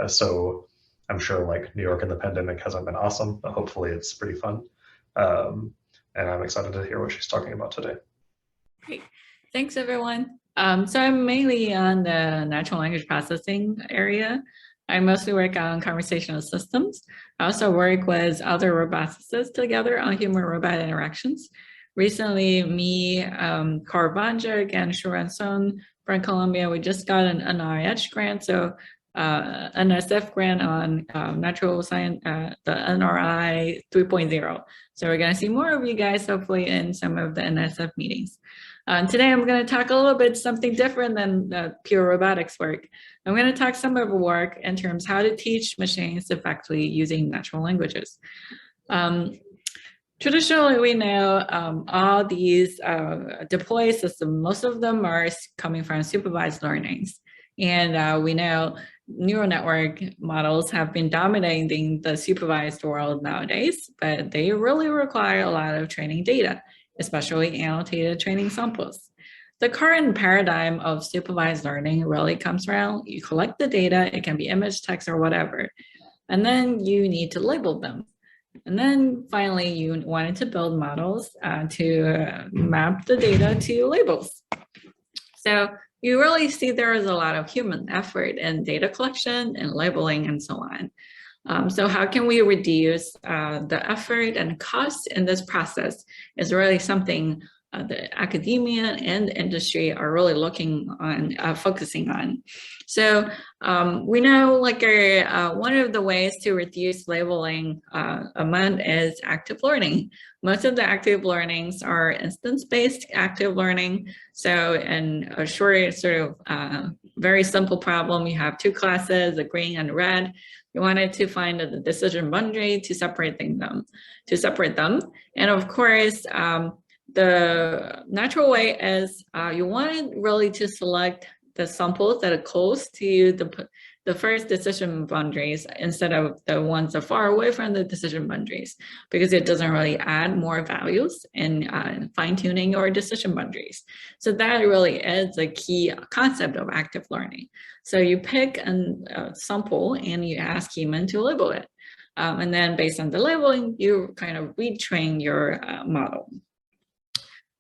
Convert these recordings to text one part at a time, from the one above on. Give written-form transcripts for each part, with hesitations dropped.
So I'm sure like New York in the pandemic hasn't been awesome, but hopefully it's pretty fun. And I'm excited to hear what she's talking about today. Great. Thanks, everyone. So I'm mainly on the natural language processing area. I mostly work on conversational systems. I also work with other roboticists together on human-robot interactions. Recently, me, Carl Bonjak, and Sharon Son from Columbia, we just got an NIH grant, so NSF grant on natural science, the NRI 3.0. So we're going to see more of you guys, hopefully, in some of the NSF meetings. Today, I'm going to talk a little bit something different than the pure robotics work. I'm going to talk some of the work in terms of how to teach machines effectively using natural languages. Traditionally, we know all these deploy systems, most of them are coming from supervised learnings. And we know neural network models have been dominating the supervised world nowadays, but they really require a lot of training data, especially annotated training samples. The current paradigm of supervised learning really comes around, you collect the data, it can be image, text, or whatever, and then you need to label them. And then finally, you wanted to build models to map the data to labels. So you really see there is a lot of human effort in data collection and labeling and so on. So how can we reduce the effort and cost in this process is really something the academia and industry are really looking on, focusing on. So we know like one of the ways to reduce labeling amount is active learning. Most of the active learnings are instance-based active learning. So in a short sort of very simple problem, you have two classes, a green and a red. You wanted to find the decision boundary to separate them. And of course, the natural way is you wanted really to select the samples that are close to the first decision boundaries instead of the ones that are far away from the decision boundaries, because it doesn't really add more values in fine-tuning your decision boundaries. So that really is a key concept of active learning. So you pick a sample and you ask human to label it. And then based on the labeling, you kind of retrain your model.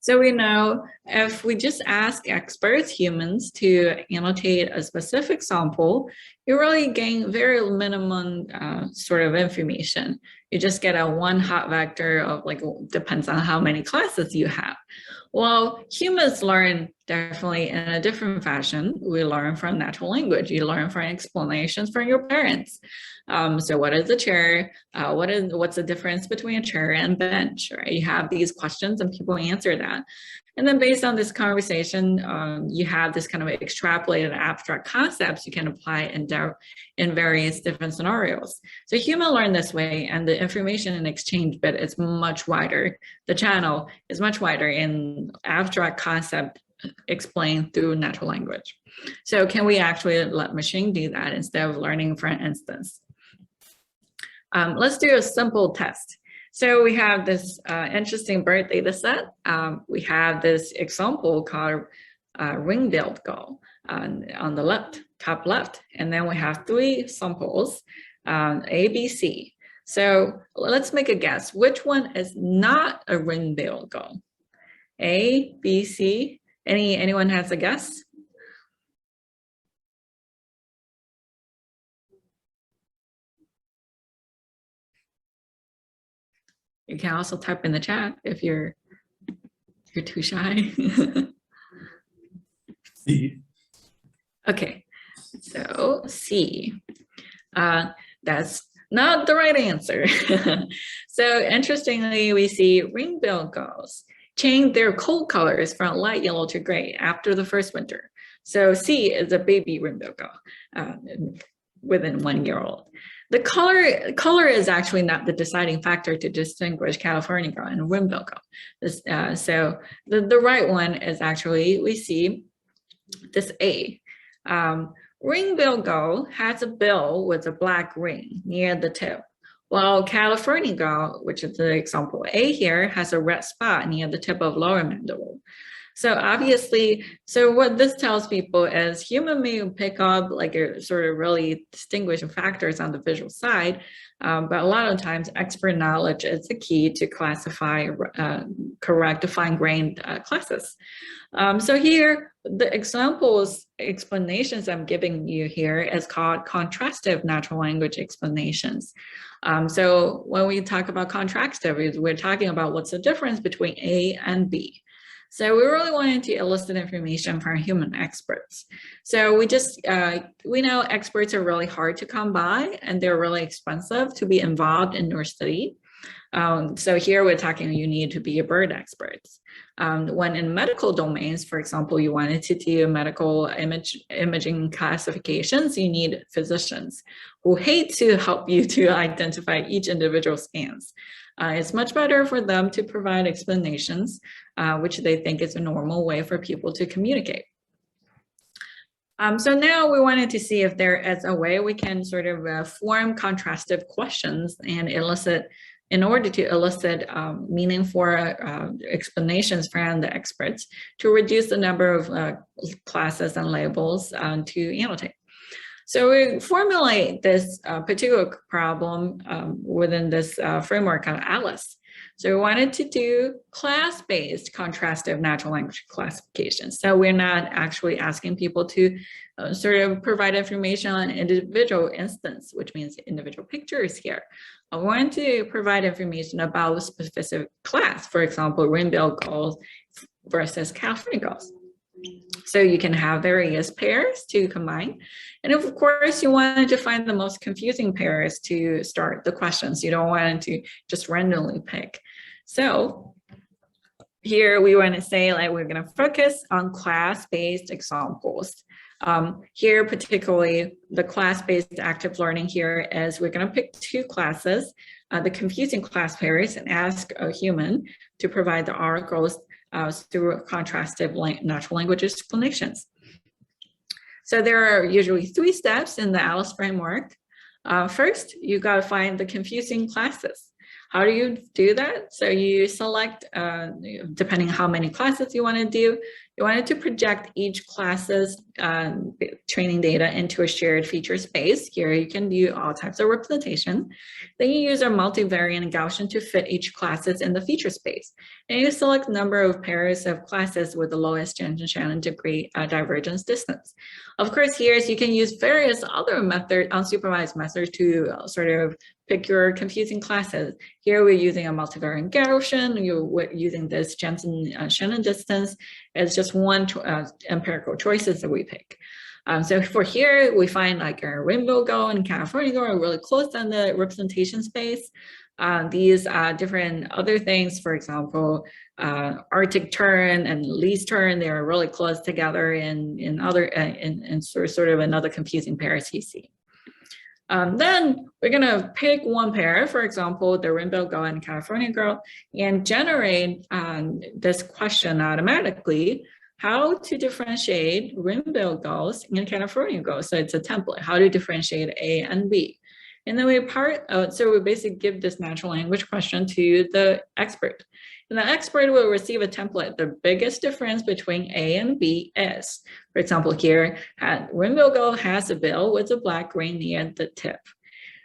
So we know if we just ask experts, humans, to annotate a specific sample, you really gain very minimum sort of information. You just get a one hot vector of like, depends on how many classes you have. Well, humans learn definitely in a different fashion. We learn from natural language. You learn from explanations from your parents. So what is a chair? What's the difference between a chair and bench, right? You have these questions and people answer that. And then based on this conversation, you have this kind of extrapolated abstract concepts you can apply in various different scenarios. So human learn this way, and the information in exchange bit is much wider. The channel is much wider in abstract concept explained through natural language. So can we actually let machine do that instead of learning for an instance? Let's do a simple test. So we have this interesting bird data set. We have this example called ring-billed gull on the left, top left. And then we have three samples, A, B, C. So let's make a guess. Which one is not a ring-billed gull? A, B, C. Anyone has a guess? You can also type in the chat if you're too shy. C. Okay, so C. That's not the right answer. So interestingly, we see ring-billed gulls change their coat colors from light yellow to gray after the first winter. So C is a baby ring-billed gull within 1 year old. The color is actually not the deciding factor to distinguish California gull and ring-billed gull. So the right one is actually, we see this A. Ring-billed gull has a bill with a black ring near the tip, while California gull, which is the example A here, has a red spot near the tip of lower mandible. So obviously, so what this tells people is human may pick up like a sort of really distinguishing factors on the visual side, but a lot of times expert knowledge is the key to classify correct, fine-grained classes. So here, the explanations I'm giving you here is called contrastive natural language explanations. So when we talk about contrastive, we're talking about what's the difference between A and B. So we really wanted to elicit information from human experts. So we know experts are really hard to come by and they're really expensive to be involved in your study. So here we're talking, you need to be a bird expert. When in medical domains, for example, you wanted to do medical imaging classifications, you need physicians who hate to help you to identify each individual scans. It's much better for them to provide explanations, which they think is a normal way for people to communicate. So now we wanted to see if there is a way we can sort of form contrastive questions and in order to elicit meaningful explanations from the experts to reduce the number of classes and labels to annotate. So we formulate this particular problem within this framework called ALICE. So we wanted to do class-based contrastive natural language classification. So we're not actually asking people to sort of provide information on individual instance, which means individual pictures here. I want to provide information about a specific class, for example, rainbow gulls versus California gulls. So you can have various pairs to combine. And of course, you want to find the most confusing pairs to start the questions. You don't want to just randomly pick. So here we want to say, like, we're going to focus on class-based examples. Here, particularly the class-based active learning here is we're going to pick two classes, the confusing class pairs, and ask a human to provide the articles through contrastive natural language explanations. So there are usually 3 steps in the ALICE framework. First, you got to find the confusing classes. How do you do that? So you select, depending how many classes you want to do, you wanted to project each class's training data into a shared feature space. Here you can do all types of representation. Then you use a multivariate Gaussian to fit each classes in the feature space. And you select number of pairs of classes with the lowest Shannon degree divergence distance. Of course, here you can use various other methods, unsupervised methods to sort of pick your confusing classes. Here we're using a multivariate Gaussian, you're using this Shannon distance. It's just one empirical choices that we pick. So for here, we find like a rainbow gull and California gull are really close on the representation space. These different other things, for example, Arctic tern and Lee's tern, they are really close together in sort of another confusing pairs you see. Then we're going to pick one pair, for example, the rainbow gull and California gull, and generate this question automatically, how to differentiate rainbow gulls and California gulls. So it's a template, how to differentiate A and B. And then so we basically give this natural language question to the expert. And the expert will receive a template. The biggest difference between A and B is, for example, here, rainbow gull has a bill with a black ring near the tip.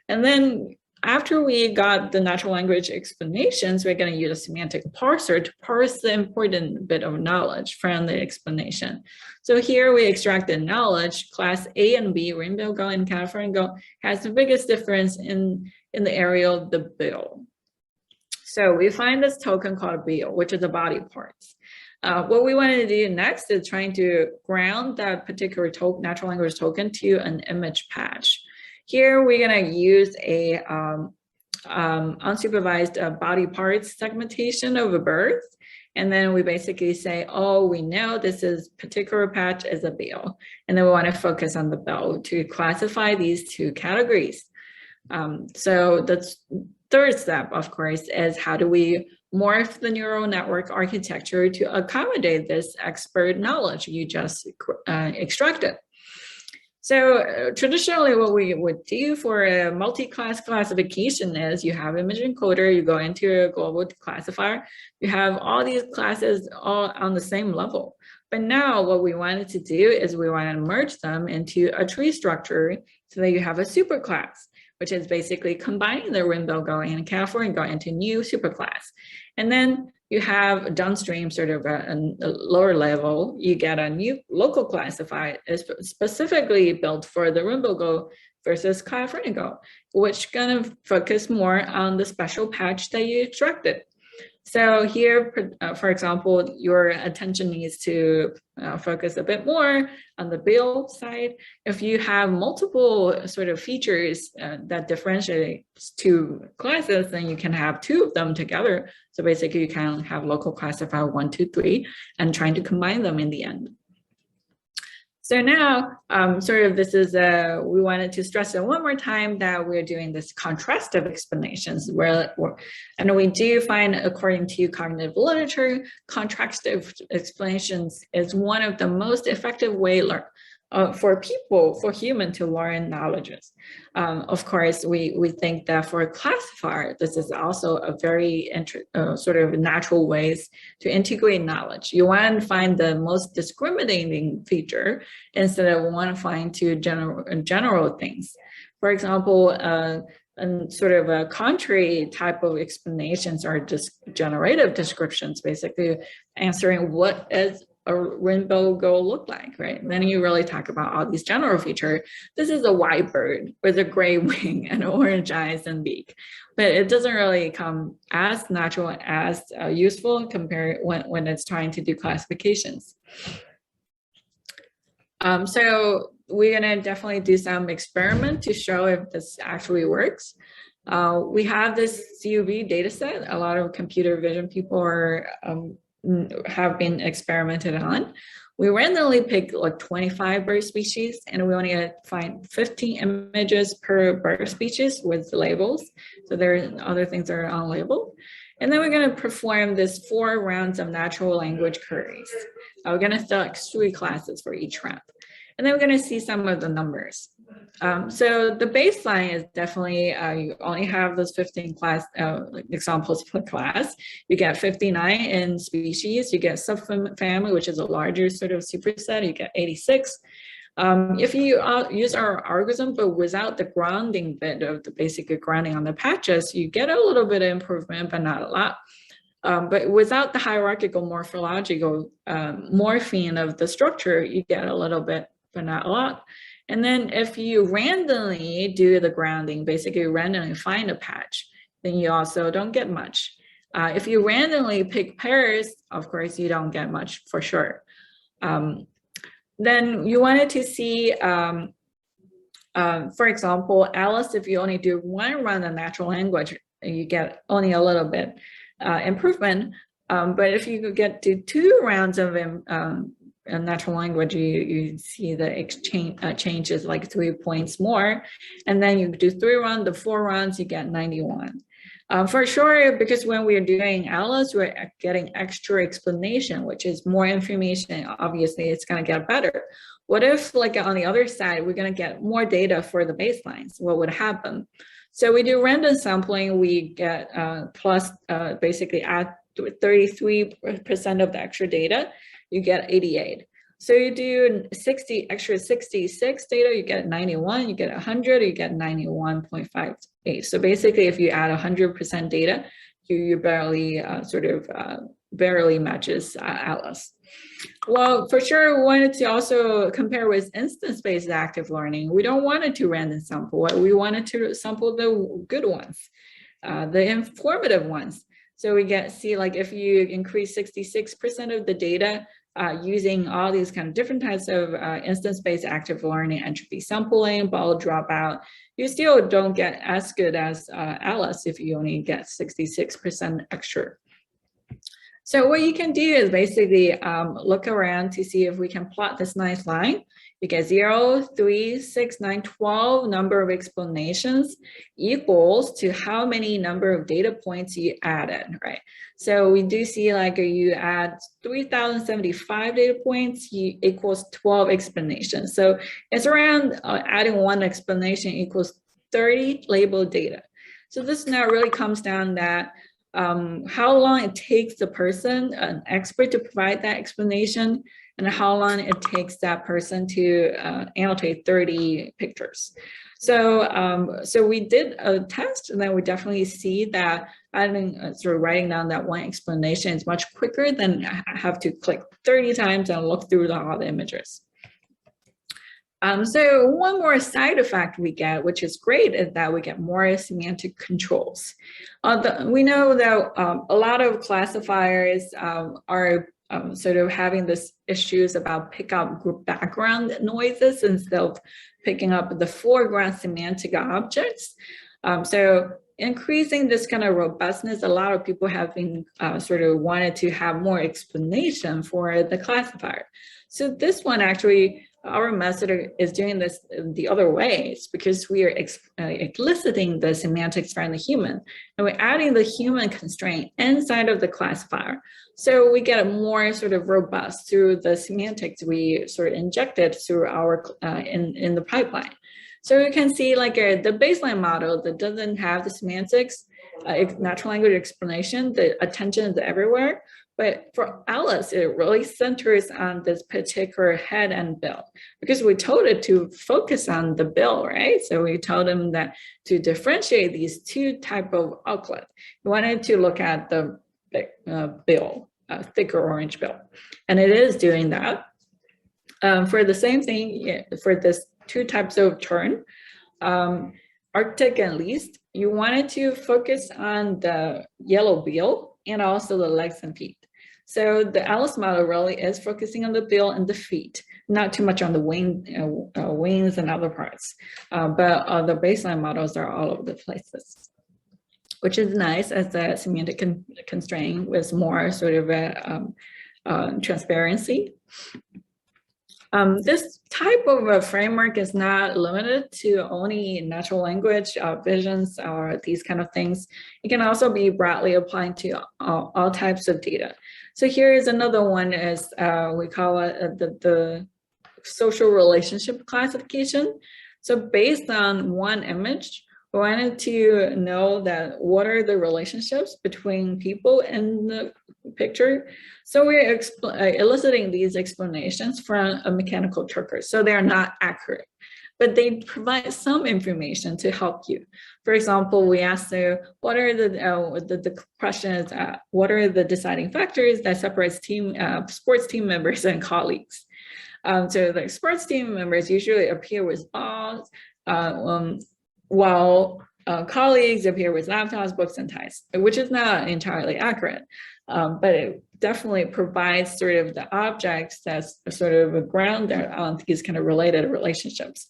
And then after we got the natural language explanations, we're going to use a semantic parser to parse the important bit of knowledge from the explanation. So here we extract the knowledge. Class A and B, rainbow gull and California gull, has the biggest difference in the area of the bill. So we find this token called bill, which is the body parts. What we want to do next is trying to ground that particular natural language token to an image patch. Here we're going to use a unsupervised body parts segmentation of a bird. And then we basically say, oh, we know this is particular patch is a bill. And then we want to focus on the bill to classify these 2 categories. So the third step, of course, is how do we morph the neural network architecture to accommodate this expert knowledge you just extracted. So traditionally what we would do for a multi-class classification is you have image encoder, you go into a global classifier, you have all these classes all on the same level. But now what we wanted to do is we want to merge them into a tree structure so that you have a superclass, which is basically combining the Rainbow Go and California Go into new superclass. And then you have downstream sort of a lower level, you get a new local classifier specifically built for the Rainbow Go versus California Go, which kind of focus more on the special patch that you extracted. So here, for example, your attention needs to focus a bit more on the bill side. If you have multiple sort of features that differentiate two classes, then you can have two of them together. So basically you can have local classifier 1, 2, 3 and trying to combine them in the end. So now, sort of this is, we wanted to stress it one more time that we're doing this contrastive explanations and we do find, according to cognitive literature, contrastive explanations is one of the most effective way for human to learn knowledges. Of course, we think that for a classifier, this is also a very sort of natural ways to integrate knowledge. You want to find the most discriminating feature instead of want to find two general things. For example, and sort of a contrary type of explanations are just generative descriptions, basically answering what is a Rainbow Go look like, right? Then you really talk about all these general features. This is a white bird with a gray wing and orange eyes and beak, but it doesn't really come as natural, as useful compared when it's trying to do classifications. So we're gonna definitely do some experiment to show if this actually works. We have this CUV data set. A lot of computer vision people are have been experimented on. We randomly pick like 25 bird species and we only find 15 images per bird species with labels. So there are other things that are unlabeled. And then we're going to perform this 4 rounds of natural language queries. We're going to select 3 classes for each round. And then we're going to see some of the numbers. So the baseline is definitely, you only have those 15 class examples per class. You get 59 in species, you get subfamily, which is a larger sort of superset, you get 86. If you use our algorithm, but without the grounding bit of the basic grounding on the patches, you get a little bit of improvement, but not a lot. But without the hierarchical morphological morphine of the structure, you get a little bit, but not a lot. And then if you randomly do the grounding, basically randomly find a patch, then you also don't get much. If you randomly pick pairs, of course, you don't get much for sure. Then you wanted to see, for example, Alice, if you only do 1 round of natural language, you get only a little bit improvement. But if you get to 2 rounds of natural language, you see the exchange changes like 3 points more. And then you do 3 rounds, the 4 rounds, you get 91. For sure, because when we're doing Alice, we're getting extra explanation, which is more information. Obviously, it's going to get better. What if, like on the other side, we're going to get more data for the baselines? What would happen? So we do random sampling. We get plus basically add 33% of the extra data, you get 88. So you do extra 66 data, you get 91, you get 100, you get 91.58. So basically, if you add 100% data, you barely barely matches Alice. Well, for sure, we wanted to also compare with instance-based active learning. We don't want it to random sample. We wanted to sample the good ones, the informative ones. So we see like if you increase 66% of the data using all these kind of different types of instance-based active learning, entropy sampling, ball dropout, you still don't get as good as Alice if you only get 66% extra. So what you can do is basically look around to see if we can plot this nice line. You get 0, 3, 6, 9, 12 number of explanations equals to how many number of data points you added, right? So we do see like you add 3,075 data points equals 12 explanations. So it's around adding one explanation equals 30 labeled data. So this now really comes down that how long it takes the person, an expert, to provide that explanation, and how long it takes that person to annotate 30 pictures. So, so we did a test, and then we definitely see that adding, sort of writing down that one explanation is much quicker than have to click 30 times and look through all the images. So one more side effect we get, which is great, is that we get more semantic controls. We know that a lot of classifiers are sort of having this issues about pick up group background noises instead of picking up the foreground semantic objects. So increasing this kind of robustness, a lot of people have been sort of wanted to have more explanation for the classifier. So this one actually, our method is doing this the other way. It's because we are eliciting the semantics from the human, and we're adding the human constraint inside of the classifier. So we get a more sort of robust through the semantics we sort of injected through our in the pipeline. So you can see like the baseline model that doesn't have the semantics, natural language explanation, the attention is everywhere. But for Alice, it really centers on this particular head and bill, because we told it to focus on the bill, right? So we told them that to differentiate these two type of outlet, we wanted to look at the bill, thicker orange bill, and it is doing that. For the same thing, for this two types of turn, Arctic and least, you wanted to focus on the yellow bill and also the legs and feet. So the Alice model really is focusing on the bill and the feet, not too much on the wings and other parts. But the baseline models are all over the places, which is nice as a semantic constraint with more sort of transparency. This type of a framework is not limited to only natural language visions or these kind of things. It can also be broadly applied to all types of data. So here is another one, is we call it the social relationship classification. So based on one image, we wanted to know that what are the relationships between people in the picture. So we're eliciting these explanations from a mechanical Turker. So they're not accurate, but they provide some information to help you. For example, we asked what are the questions, what are the deciding factors that separates sports team members and colleagues? So the sports team members usually appear with balls, while colleagues appear with laptops, books, and ties, which is not entirely accurate, but it definitely provides sort of the objects that's sort of a ground on these kind of related relationships.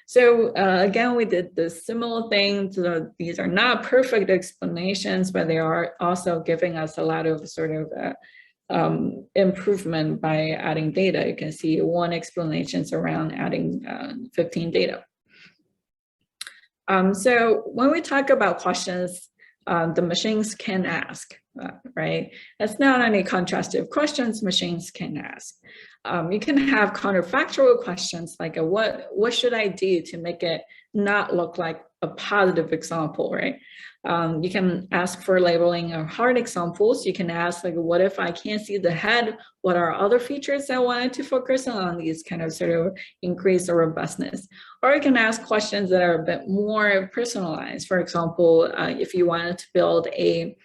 So again, we did the similar thing. So these are not perfect explanations, but they are also giving us a lot of sort of improvement by adding data. You can see one explanation is around adding 15 data. So when we talk about questions, the machines can ask, right? That's not only contrastive questions machines can ask. You can have counterfactual questions like what should I do to make it not look like a positive example, right? You can ask for labeling of hard examples. You can ask like, what if I can't see the head? What are other features I wanted to focus on? These kind of sort of increase the robustness. Or you can ask questions that are a bit more personalized. For example, if you wanted to build a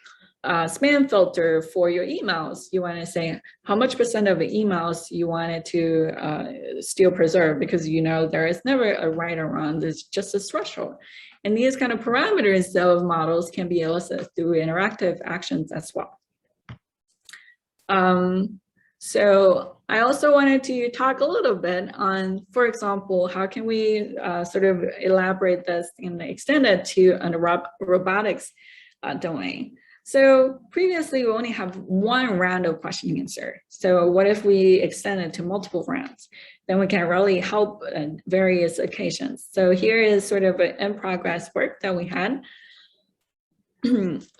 spam filter for your emails, you want to say how much % of the emails you wanted to still preserve, because you know there is never a right or wrong, there's just a threshold. And these kind of parameters of models can be elicited through interactive actions as well. So I also wanted to talk a little bit on, for example, how can we sort of elaborate this and extend it to a robotics domain. So previously we only have one round of question answer. So what if we extend it to multiple rounds? Then we can really help in various occasions. So here is sort of an in progress work that we had.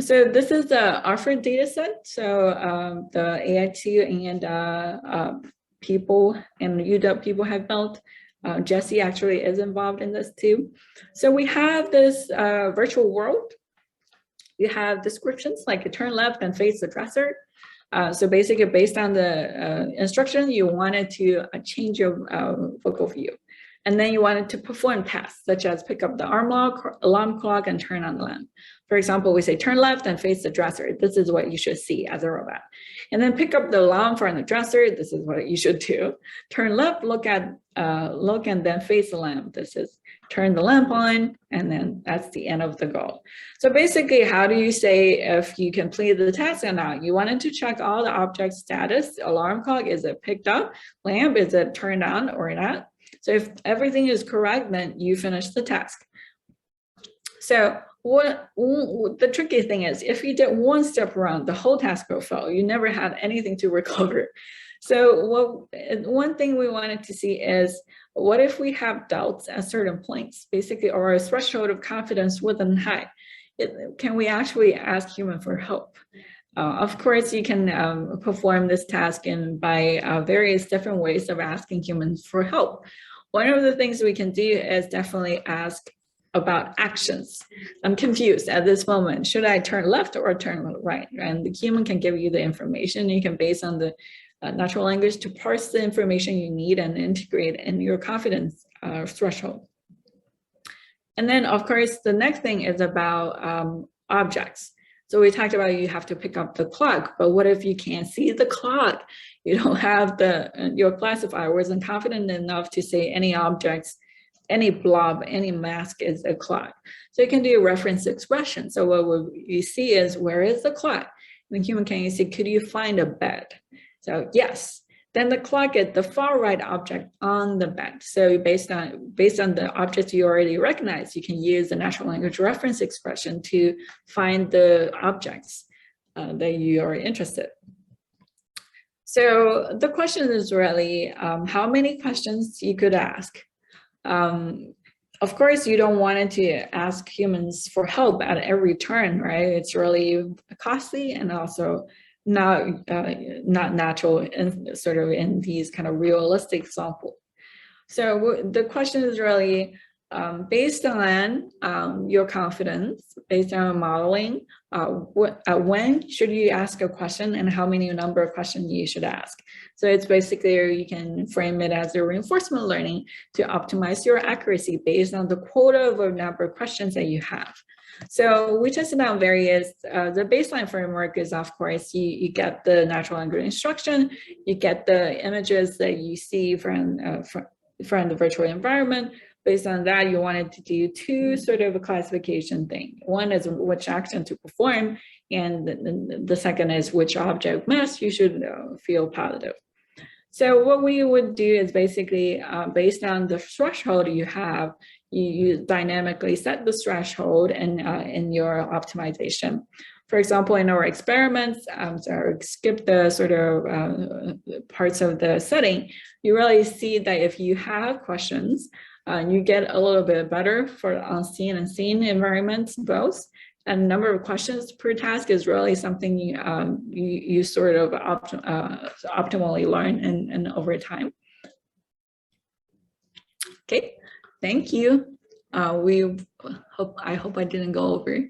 So this is the Harvard data set. So the AI2 and people and UW people have built. Jesse actually is involved in this too. So we have this virtual world. You have descriptions like turn left and face the dresser. So basically based on the instruction, you wanted to change your focal view. And then you wanted to perform tasks such as pick up the alarm clock and turn on the lamp. For example, we say turn left and face the dresser. This is what you should see as a robot. And then pick up the alarm from the dresser. This is what you should do. Turn left, look and then face the lamp. This is turn the lamp on, and then that's the end of the goal. So basically, how do you say if you complete the task or not? You wanted to check all the object status. Alarm clock, is it picked up? Lamp, is it turned on or not? So if everything is correct, then you finish the task. So what the tricky thing is, if you did one step wrong, the whole task will fail. You never had anything to recover. So one thing we wanted to see is, what if we have doubts at certain points, basically, or a threshold of confidence wasn't high? Can we actually ask human for help? Of course, you can perform this task by various different ways of asking humans for help. One of the things we can do is definitely ask about actions. I'm confused at this moment. Should I turn left or turn right? And the human can give you the information. You can, based on the natural language, to parse the information you need and integrate in your confidence threshold. And then, of course, the next thing is about objects. So we talked about you have to pick up the clock, but what if you can't see the clock? You don't have your classifier wasn't confident enough to say any objects, any blob, any mask is a clock. So you can do a reference expression. So what you see is, where is the clock? In the human, can you see, could you find a bed? So yes. Then the clock is the far right object on the bed. So based on the objects you already recognize, you can use the natural language reference expression to find the objects that you are interested. So the question is really how many questions you could ask. Of course, you don't want to ask humans for help at every turn, right? It's really costly and also not natural and sort of in these kind of realistic examples. So the question is really based on your confidence, based on modeling, when should you ask a question and how many number of questions you should ask. So it's basically, you can frame it as a reinforcement learning to optimize your accuracy based on the quota of a number of questions that you have. So we tested out various, the baseline framework is, of course, you get the natural language instruction, you get the images that you see from the virtual environment. Based on that, you wanted to do two sort of a classification thing. One is which action to perform, and the second is which object mass you should feel positive. So what we would do is basically, based on the threshold you have, you dynamically set the threshold in your optimization. For example, in our experiments, so skip the sort of parts of the setting, you really see that if you have questions, you get a little bit better for unseen and seen environments both. And number of questions per task is really something you sort of optimally learn and over time. Okay, thank you. I hope I didn't go over.